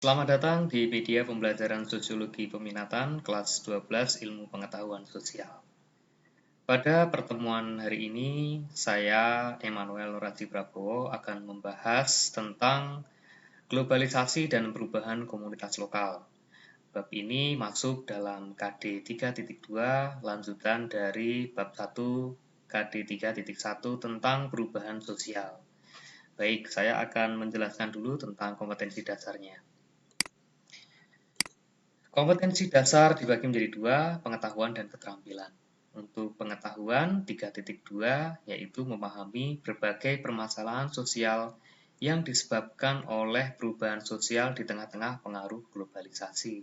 Selamat datang di media pembelajaran Sosiologi Peminatan kelas 12 Ilmu Pengetahuan Sosial. Pada pertemuan hari ini, saya, Emmanuel Nuradi Prabowo, akan membahas tentang globalisasi dan perubahan komunitas lokal. Bab ini masuk dalam KD 3.2 lanjutan dari bab 1 KD 3.1 tentang perubahan sosial. Baik, saya akan menjelaskan dulu tentang kompetensi dasarnya. Kompetensi dasar dibagi menjadi dua, pengetahuan dan keterampilan. Untuk pengetahuan 3.2 yaitu memahami berbagai permasalahan sosial yang disebabkan oleh perubahan sosial di tengah-tengah pengaruh globalisasi.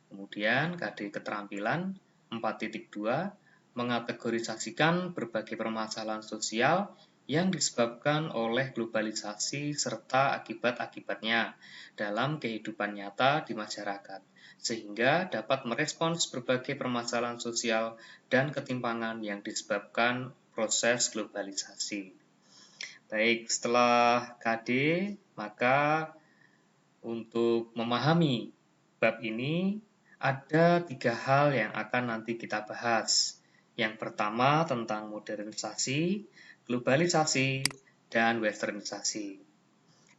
Kemudian KD keterampilan 4.2 mengategorisasikan berbagai permasalahan sosial yang disebabkan oleh globalisasi serta akibat-akibatnya dalam kehidupan nyata di masyarakat, sehingga dapat merespons berbagai permasalahan sosial dan ketimpangan yang disebabkan proses globalisasi. Baik, setelah KD, maka untuk memahami bab ini ada 3 hal yang akan nanti kita bahas. Yang pertama tentang modernisasi, globalisasi, dan westernisasi.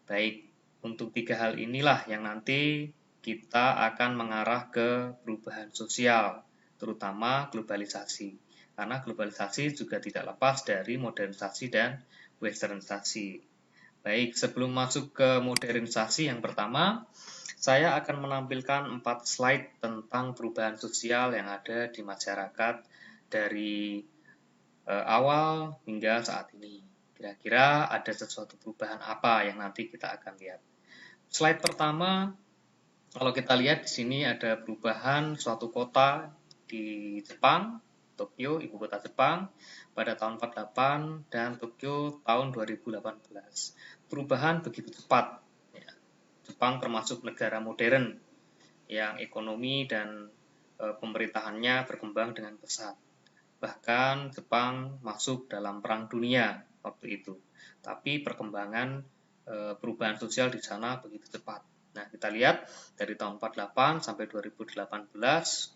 Baik, untuk 3 hal inilah yang nanti kita akan mengarah ke perubahan sosial, terutama globalisasi. Karena globalisasi juga tidak lepas dari modernisasi dan westernisasi. Baik, sebelum masuk ke modernisasi yang pertama, saya akan menampilkan 4 slide tentang perubahan sosial yang ada di masyarakat dari awal hingga saat ini. Kira-kira ada sesuatu perubahan apa yang nanti kita akan lihat. Slide pertama, kalau kita lihat di sini ada perubahan suatu kota di Jepang, Tokyo, ibu kota Jepang, pada tahun 48 dan Tokyo tahun 2018. Perubahan begitu cepat. Jepang termasuk negara modern yang ekonomi dan pemerintahannya berkembang dengan pesat. Bahkan Jepang masuk dalam perang dunia waktu itu. Tapi perkembangan perubahan sosial di sana begitu cepat. Nah, kita lihat dari tahun 48 sampai 2018,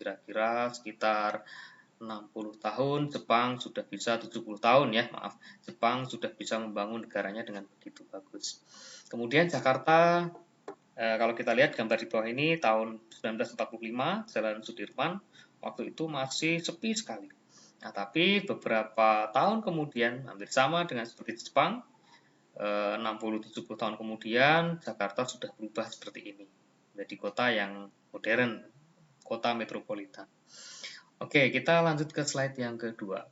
kira-kira sekitar 60 tahun, Jepang sudah bisa 70 tahun ya, maaf. Jepang sudah bisa membangun negaranya dengan begitu bagus. Kemudian Jakarta, kalau kita lihat gambar di bawah ini, tahun 1945, Jalan Sudirman, waktu itu masih sepi sekali. Nah, tapi beberapa tahun kemudian, hampir sama dengan seperti Jepang, 60-70 tahun kemudian, Jakarta sudah berubah seperti ini. Menjadi kota yang modern, kota metropolitan. Oke, kita lanjut ke slide yang kedua.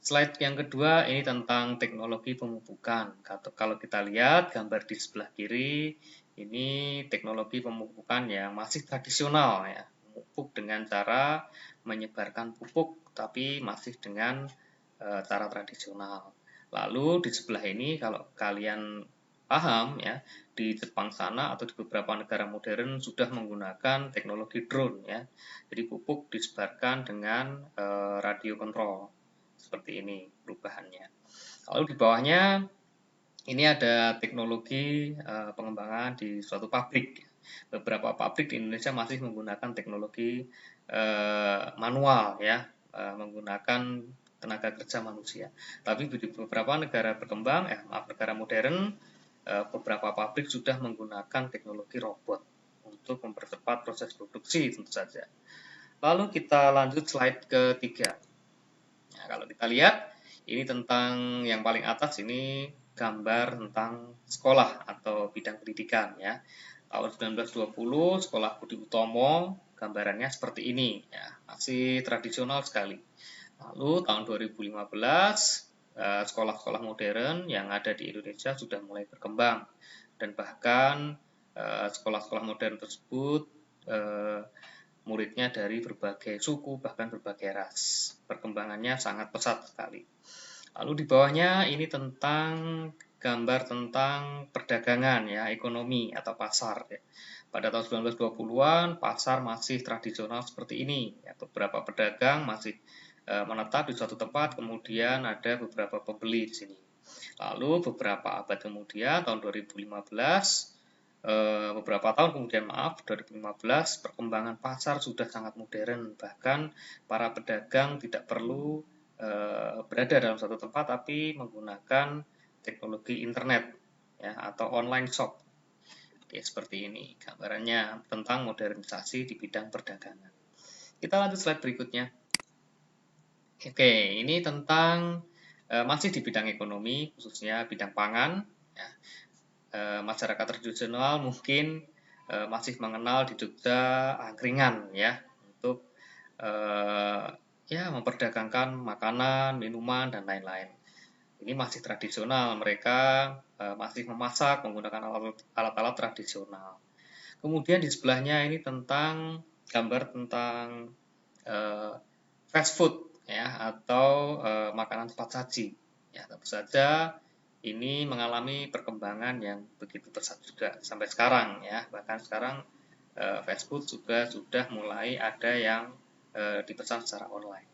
Slide yang kedua ini tentang teknologi pemupukan. Kalau kita lihat gambar di sebelah kiri, ini teknologi pemupukan yang masih tradisional ya. Memupuk dengan cara menyebarkan pupuk, tapi masih dengan cara tradisional. Lalu di sebelah ini kalau kalian paham ya, di Jepang sana atau di beberapa negara modern sudah menggunakan teknologi drone ya. Jadi pupuk disebarkan dengan radio kontrol. Seperti ini perubahannya. Lalu di bawahnya ini ada teknologi pengembangan di suatu pabrik. Beberapa pabrik di Indonesia masih menggunakan teknologi manual ya, menggunakan tenaga kerja manusia. Tapi di beberapa negara berkembang, negara modern, beberapa pabrik sudah menggunakan teknologi robot untuk mempercepat proses produksi tentu saja. Lalu kita lanjut slide ketiga. Nah, kalau kita lihat, ini tentang yang paling atas ini gambar tentang sekolah atau bidang pendidikan ya. Tahun 1920 Sekolah Budi Utomo gambarannya seperti ini ya, masih tradisional sekali. Lalu tahun 2015 sekolah-sekolah modern yang ada di Indonesia sudah mulai berkembang dan bahkan sekolah-sekolah modern tersebut muridnya dari berbagai suku, bahkan berbagai ras. Perkembangannya sangat pesat sekali. Lalu di bawahnya ini tentang gambar tentang perdagangan ya, ekonomi atau pasar ya. Pada tahun 1920-an pasar masih tradisional seperti ini ya, beberapa pedagang masih menetap di suatu tempat, kemudian ada beberapa pembeli di sini. Lalu beberapa abad kemudian tahun 2015 beberapa tahun kemudian, 2015, perkembangan pasar sudah sangat modern, bahkan para pedagang tidak perlu berada dalam satu tempat tapi menggunakan teknologi internet ya atau online shop. Oke, seperti ini gambarannya tentang modernisasi di bidang perdagangan. Kita lanjut slide berikutnya. Oke, ini tentang masih di bidang ekonomi, khususnya bidang pangan. Ya. Masyarakat tradisional mungkin masih mengenal di Jogja angkringan ya untuk ya memperdagangkan makanan, minuman dan lain-lain. Ini masih tradisional, mereka masih memasak menggunakan alat-alat tradisional. Kemudian di sebelahnya ini tentang gambar tentang fast food ya atau makanan cepat saji. Ya, tentu saja ini mengalami perkembangan yang begitu pesat juga sampai sekarang ya. Bahkan sekarang fast food juga sudah mulai ada yang dipesan secara online.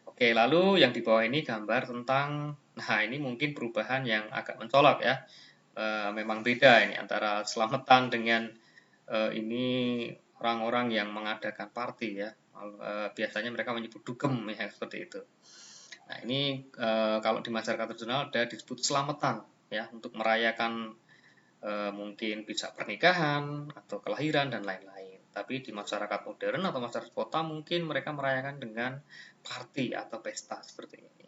Oke, lalu yang di bawah ini gambar tentang, nah ini mungkin perubahan yang agak mencolok ya. Memang beda ini antara selamatan dengan ini orang-orang yang mengadakan party ya. Biasanya mereka menyebut dugem ya seperti itu. Nah ini kalau di masyarakat tradisional ada disebut selamatan ya untuk merayakan mungkin bisa pernikahan atau kelahiran dan lain-lain. Tapi di masyarakat modern atau masyarakat kota mungkin mereka merayakan dengan party atau pesta seperti ini.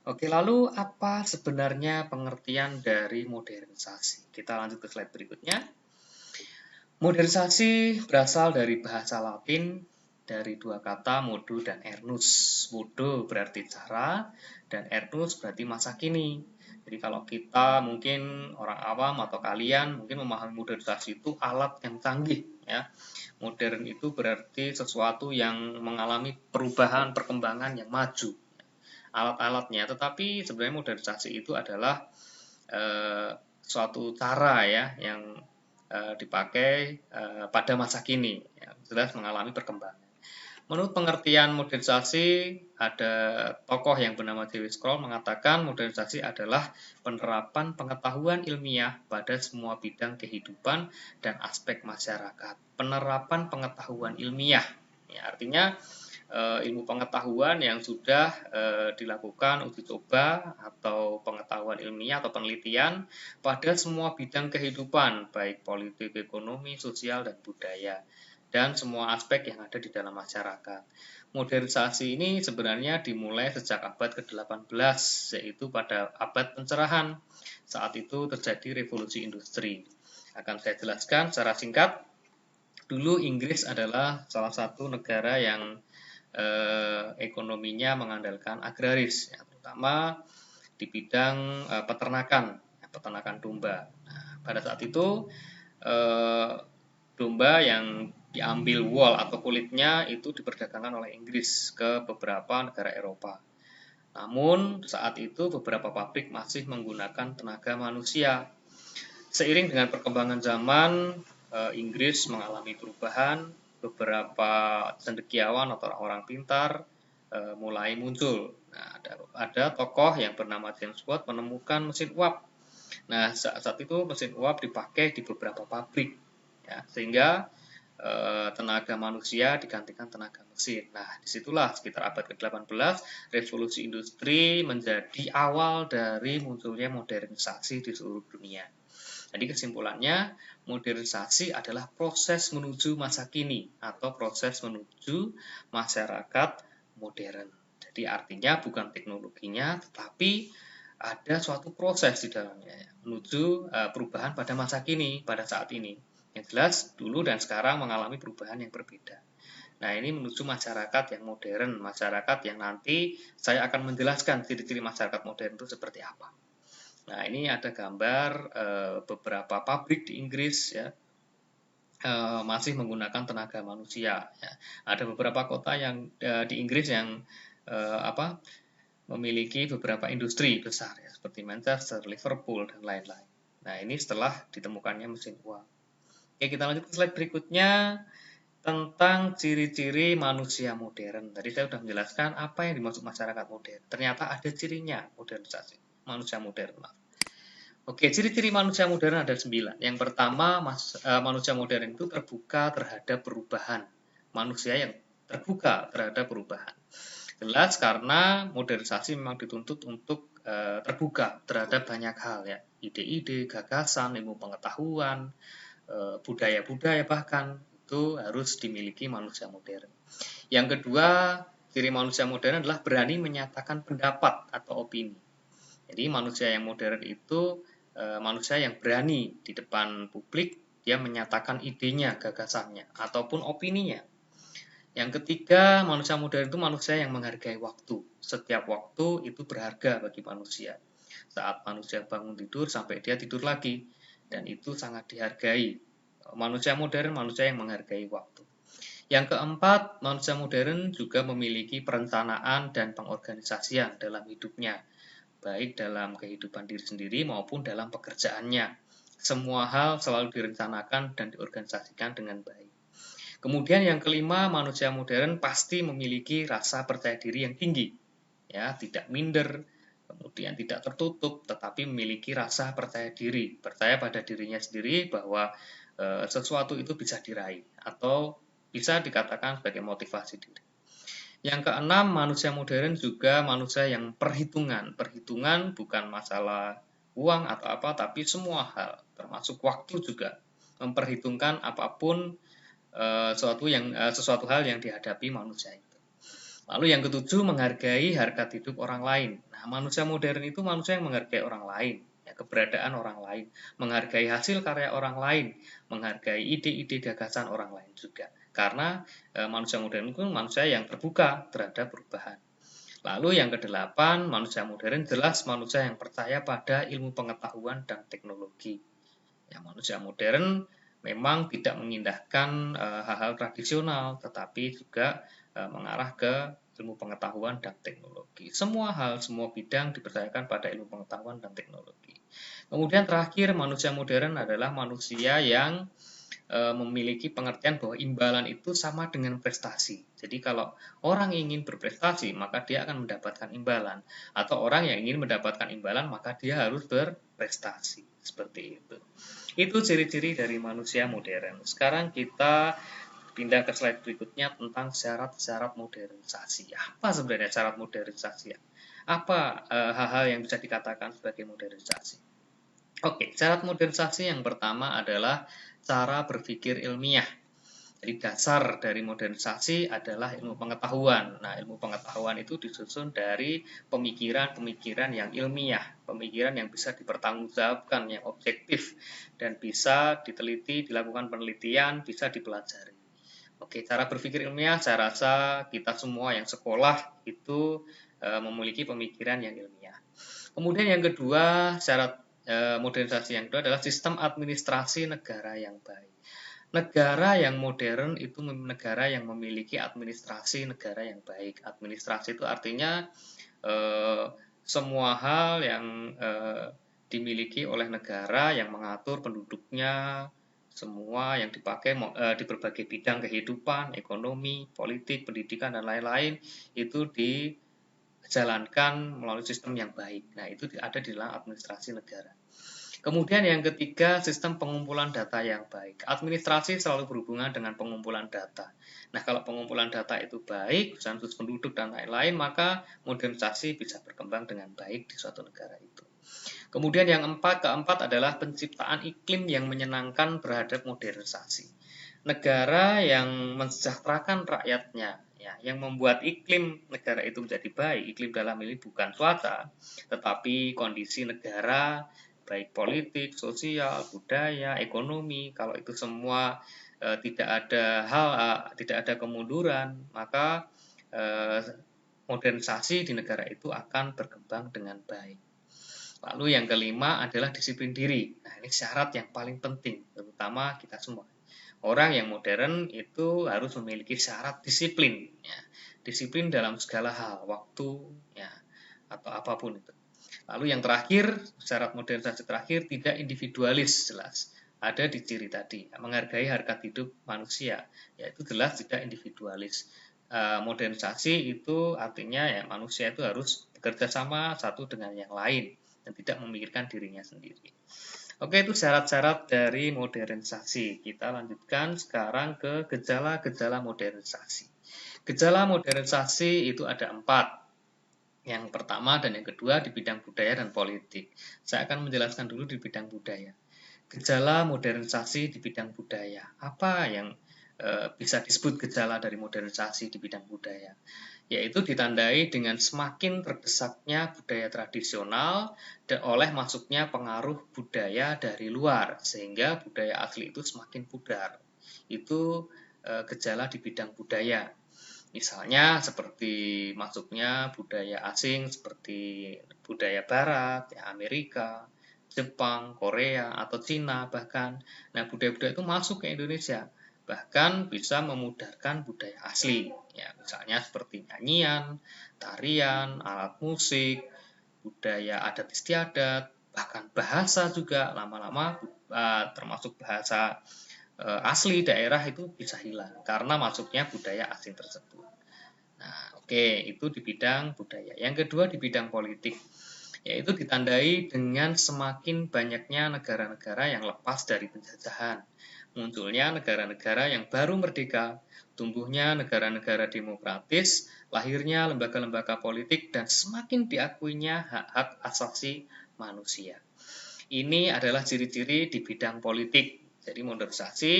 Oke, lalu apa sebenarnya pengertian dari modernisasi? Kita lanjut ke slide berikutnya. Modernisasi berasal dari bahasa Latin dari dua kata modo dan ernus. Modo berarti cara dan ernus berarti masa kini. Jadi kalau kita mungkin orang awam atau kalian mungkin memahami modernisasi itu alat yang canggih ya. Modern itu berarti sesuatu yang mengalami perubahan, perkembangan yang maju. Alat-alatnya, tetapi sebenarnya modernisasi itu adalah suatu cara ya yang dipakai pada masa kini, ya, jelas mengalami perkembangan. Menurut pengertian modernisasi, ada tokoh yang bernama Dewi Scroll mengatakan modernisasi adalah penerapan pengetahuan ilmiah pada semua bidang kehidupan dan aspek masyarakat. Penerapan pengetahuan ilmiah, ya, artinya ilmu pengetahuan yang sudah dilakukan uji coba atau pengetahuan ilmiah atau penelitian pada semua bidang kehidupan, baik politik, ekonomi, sosial, dan budaya, dan semua aspek yang ada di dalam masyarakat. Modernisasi ini sebenarnya dimulai sejak abad ke-18, yaitu pada abad pencerahan. Saat itu terjadi revolusi industri. Akan saya jelaskan secara singkat. Dulu Inggris adalah salah satu negara yang ekonominya mengandalkan agraris, ya, terutama di bidang peternakan, peternakan domba. Nah, pada saat itu domba yang diambil wool atau kulitnya itu diperdagangkan oleh Inggris ke beberapa negara Eropa. Namun saat itu beberapa pabrik masih menggunakan tenaga manusia. Seiring dengan perkembangan zaman, Inggris mengalami perubahan, beberapa cendekiawan atau orang-orang pintar mulai muncul. Nah, ada tokoh yang bernama James Watt menemukan mesin uap. Nah, saat itu mesin uap dipakai di beberapa pabrik, ya, sehingga tenaga manusia digantikan tenaga mesin. Nah, disitulah sekitar abad ke-18, revolusi industri menjadi awal dari munculnya modernisasi di seluruh dunia. Jadi kesimpulannya, modernisasi adalah proses menuju masa kini atau proses menuju masyarakat modern. Jadi artinya bukan teknologinya, tetapi ada suatu proses di dalamnya menuju perubahan pada masa kini, pada saat ini. Yang jelas dulu dan sekarang mengalami perubahan yang berbeda. Nah, ini menuju masyarakat yang modern, masyarakat yang nanti saya akan menjelaskan ciri-ciri masyarakat modern itu seperti apa. Nah, ini ada gambar beberapa pabrik di Inggris ya masih menggunakan tenaga manusia. Ya. Ada beberapa kota yang di Inggris yang memiliki beberapa industri besar ya, seperti Manchester, Liverpool dan lain-lain. Nah, ini setelah ditemukannya mesin uap. Oke, kita lanjut ke slide berikutnya tentang ciri-ciri manusia modern. Tadi saya sudah menjelaskan apa yang dimaksud masyarakat modern. Ternyata ada cirinya modernisasi manusia modern. Oke, ciri-ciri manusia modern ada 9. Yang pertama, manusia modern itu terbuka terhadap perubahan. Manusia yang terbuka terhadap perubahan. Jelas karena modernisasi memang dituntut untuk terbuka terhadap banyak hal ya, ide-ide, gagasan, ilmu pengetahuan, budaya-budaya bahkan itu harus dimiliki manusia modern. Yang kedua, ciri manusia modern adalah berani menyatakan pendapat atau opini. Jadi manusia yang modern itu manusia yang berani di depan publik dia menyatakan idenya, gagasannya, ataupun opininya. Yang ketiga, manusia modern itu manusia yang menghargai waktu. Setiap waktu itu berharga bagi manusia. Saat manusia bangun tidur sampai dia tidur lagi, dan itu sangat dihargai. Manusia modern, manusia yang menghargai waktu. Yang keempat, manusia modern juga memiliki perencanaan dan pengorganisasian dalam hidupnya, baik dalam kehidupan diri sendiri maupun dalam pekerjaannya. Semua hal selalu direncanakan dan diorganisasikan dengan baik. Kemudian yang kelima, manusia modern pasti memiliki rasa percaya diri yang tinggi. Ya, tidak minder, kemudian tidak tertutup, tetapi memiliki rasa percaya diri, percaya pada dirinya sendiri bahwa sesuatu itu bisa diraih atau bisa dikatakan sebagai motivasi diri. Yang keenam, manusia modern juga manusia yang perhitungan. Perhitungan bukan masalah uang atau apa, tapi semua hal, termasuk waktu juga. Memperhitungkan apapun sesuatu hal yang dihadapi manusia itu. Lalu yang ketujuh, menghargai harkat hidup orang lain. Nah, manusia modern itu manusia yang menghargai orang lain, ya, keberadaan orang lain, menghargai hasil karya orang lain, menghargai ide-ide gagasan orang lain juga. Karena manusia modern itu manusia yang terbuka terhadap perubahan. Lalu yang kedelapan, manusia modern jelas manusia yang percaya pada ilmu pengetahuan dan teknologi. Ya, manusia modern memang tidak mengindahkan hal-hal tradisional, tetapi juga mengarah ke ilmu pengetahuan dan teknologi. Semua hal, semua bidang dipercayakan pada ilmu pengetahuan dan teknologi. Kemudian terakhir, manusia modern adalah manusia yang memiliki pengertian bahwa imbalan itu sama dengan prestasi. Jadi kalau orang ingin berprestasi, maka dia akan mendapatkan imbalan. Atau orang yang ingin mendapatkan imbalan, maka dia harus berprestasi. Seperti itu. Itu ciri-ciri dari manusia modern. Sekarang kita pindah ke slide berikutnya tentang syarat-syarat modernisasi. Apa sebenarnya syarat modernisasi? Apa hal-hal yang bisa dikatakan sebagai modernisasi? Oke, syarat modernisasi yang pertama adalah cara berpikir ilmiah. Jadi dasar dari modernisasi adalah ilmu pengetahuan. Nah, ilmu pengetahuan itu disusun dari pemikiran-pemikiran yang ilmiah, pemikiran yang bisa dipertanggungjawabkan, yang objektif, dan bisa diteliti, dilakukan penelitian, bisa dipelajari. Oke, cara berpikir ilmiah, saya rasa kita semua yang sekolah itu memiliki pemikiran yang ilmiah. Kemudian yang kedua, syarat modernisasi yang kedua adalah sistem administrasi negara yang baik. Negara yang modern itu negara yang memiliki administrasi negara yang baik. Administrasi itu artinya semua hal yang dimiliki oleh negara yang mengatur penduduknya, semua yang dipakai di berbagai bidang kehidupan, ekonomi, politik, pendidikan, dan lain-lain itu dijalankan melalui sistem yang baik. Nah, itu ada di dalam administrasi negara. Kemudian yang ketiga, sistem pengumpulan data yang baik. Administrasi selalu berhubungan dengan pengumpulan data. Nah, kalau pengumpulan data itu baik, sensus penduduk dan lain-lain, maka modernisasi bisa berkembang dengan baik di suatu negara itu. Kemudian yang keempat adalah penciptaan iklim yang menyenangkan terhadap modernisasi. Negara yang mensejahterakan rakyatnya, ya, yang membuat iklim negara itu menjadi baik. Iklim dalam ini bukan cuaca, tetapi kondisi negara, baik politik, sosial, budaya, ekonomi. Kalau itu semua tidak ada kemunduran, maka modernisasi di negara itu akan berkembang dengan baik. Lalu yang kelima adalah disiplin diri. Nah, ini syarat yang paling penting, terutama kita semua. Orang yang modern itu harus memiliki syarat disiplin, ya. Disiplin dalam segala hal, waktu, ya, atau apapun itu. Lalu yang terakhir, syarat modernisasi terakhir, tidak individualis, jelas. Ada di ciri tadi, menghargai harkat hidup manusia, yaitu jelas tidak individualis. Modernisasi itu artinya ya manusia itu harus bekerja sama satu dengan yang lain, dan tidak memikirkan dirinya sendiri. Oke, itu syarat-syarat dari modernisasi. Kita lanjutkan sekarang ke gejala-gejala modernisasi. Gejala modernisasi itu ada 4. Yang pertama dan yang kedua di bidang budaya dan politik. Saya akan menjelaskan dulu di bidang budaya. Gejala modernisasi di bidang budaya. Apa yang bisa disebut gejala dari modernisasi di bidang budaya? Yaitu ditandai dengan semakin terdesaknya budaya tradisional dan oleh masuknya pengaruh budaya dari luar, sehingga budaya asli itu semakin pudar. Itu gejala di bidang budaya. Misalnya seperti masuknya budaya asing seperti budaya barat, ya Amerika, Jepang, Korea, atau Cina bahkan. Nah, budaya-budaya itu masuk ke Indonesia, bahkan bisa memudarkan budaya asli. Ya, misalnya seperti nyanyian, tarian, alat musik, budaya adat istiadat, bahkan bahasa juga lama-lama termasuk bahasa asli daerah itu bisa hilang karena masuknya budaya asing tersebut. Nah, oke, itu di bidang budaya. Yang kedua di bidang politik, yaitu ditandai dengan semakin banyaknya negara-negara yang lepas dari penjajahan, munculnya negara-negara yang baru merdeka, tumbuhnya negara-negara demokratis, lahirnya lembaga-lembaga politik, dan semakin diakuinya hak-hak asasi manusia. Ini adalah ciri-ciri di bidang politik. Jadi modernisasi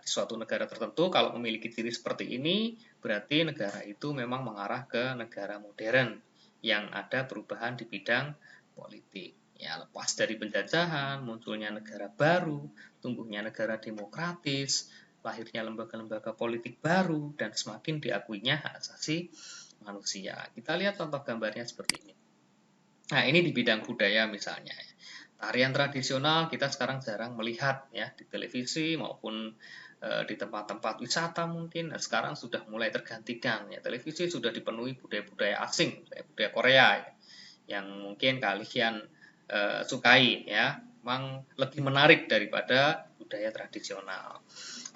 di suatu negara tertentu kalau memiliki ciri seperti ini, berarti negara itu memang mengarah ke negara modern yang ada perubahan di bidang politik. Ya, lepas dari penjajahan, munculnya negara baru, tumbuhnya negara demokratis, lahirnya lembaga-lembaga politik baru, dan semakin diakuinya hak asasi manusia. Kita lihat contoh gambarnya seperti ini. Nah, ini di bidang budaya misalnya. Tarian tradisional kita sekarang jarang melihat ya di televisi maupun di tempat-tempat wisata mungkin. Nah, sekarang sudah mulai tergantikan ya. Televisi sudah dipenuhi budaya-budaya asing, budaya Korea ya, yang mungkin kalian sukai ya. Memang lebih menarik daripada budaya tradisional.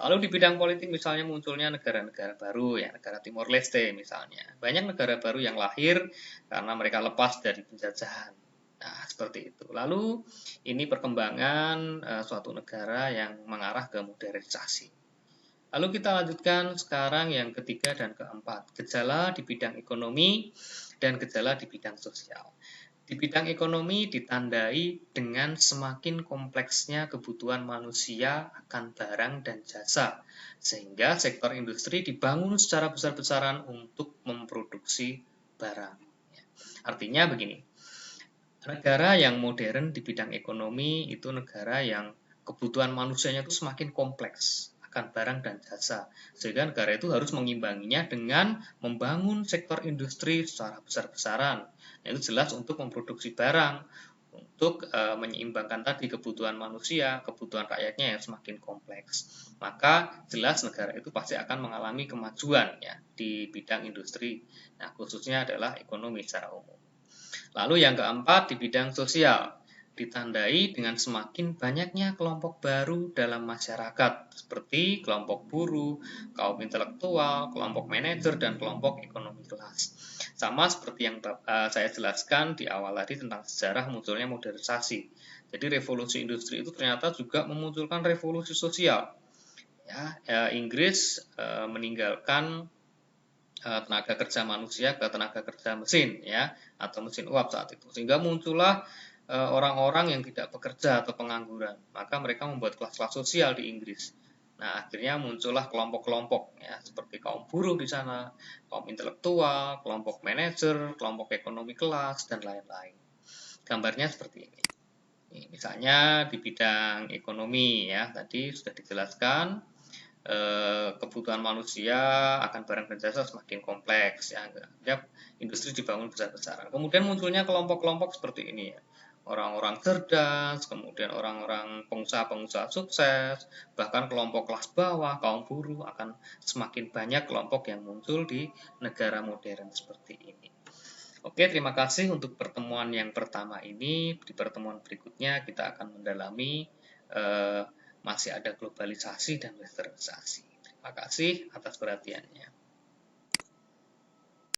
Lalu di bidang politik misalnya munculnya negara-negara baru ya, negara Timor Leste misalnya. Banyak negara baru yang lahir karena mereka lepas dari penjajahan. Nah, seperti itu. Lalu ini perkembangan suatu negara yang mengarah ke modernisasi. Lalu kita lanjutkan sekarang yang ketiga dan keempat, gejala di bidang ekonomi dan gejala di bidang sosial. Di bidang ekonomi ditandai dengan semakin kompleksnya kebutuhan manusia akan barang dan jasa, sehingga sektor industri dibangun secara besar-besaran untuk memproduksi barang. Artinya begini, negara yang modern di bidang ekonomi itu negara yang kebutuhan manusianya itu semakin kompleks akan barang dan jasa. Sehingga negara itu harus mengimbanginya dengan membangun sektor industri secara besar-besaran. Itu jelas untuk memproduksi barang, untuk menyeimbangkan tadi kebutuhan manusia, kebutuhan rakyatnya yang semakin kompleks. Maka jelas negara itu pasti akan mengalami kemajuan ya di bidang industri. Nah, khususnya adalah ekonomi secara umum. Lalu yang keempat di bidang sosial, ditandai dengan semakin banyaknya kelompok baru dalam masyarakat, seperti kelompok buruh, kaum intelektual, kelompok manajer, dan kelompok ekonomi kelas. Sama seperti yang saya jelaskan di awal tadi tentang sejarah munculnya modernisasi. Jadi revolusi industri itu ternyata juga memunculkan revolusi sosial. Ya, Inggris meninggalkan tenaga kerja manusia ke tenaga kerja mesin ya atau mesin uap saat itu, sehingga muncullah orang-orang yang tidak bekerja atau pengangguran. Maka mereka membuat kelas-kelas sosial di Inggris. Nah, akhirnya muncullah kelompok-kelompok ya seperti kaum buruh di sana, kaum intelektual, kelompok manajer, kelompok ekonomi kelas, dan lain-lain. Gambarnya seperti ini. Misalnya di bidang ekonomi ya tadi sudah dijelaskan, kebutuhan manusia akan barang dan jasa semakin kompleks ya, industri dibangun besar-besaran. Kemudian munculnya kelompok-kelompok seperti ini ya, orang-orang cerdas, kemudian orang-orang pengusaha-pengusaha sukses, bahkan kelompok kelas bawah, kaum buruh, akan semakin banyak kelompok yang muncul di negara modern seperti ini. Oke, terima kasih untuk pertemuan yang pertama ini. Di pertemuan berikutnya kita akan mendalami masih ada globalisasi dan westernisasi. Terima kasih atas perhatiannya.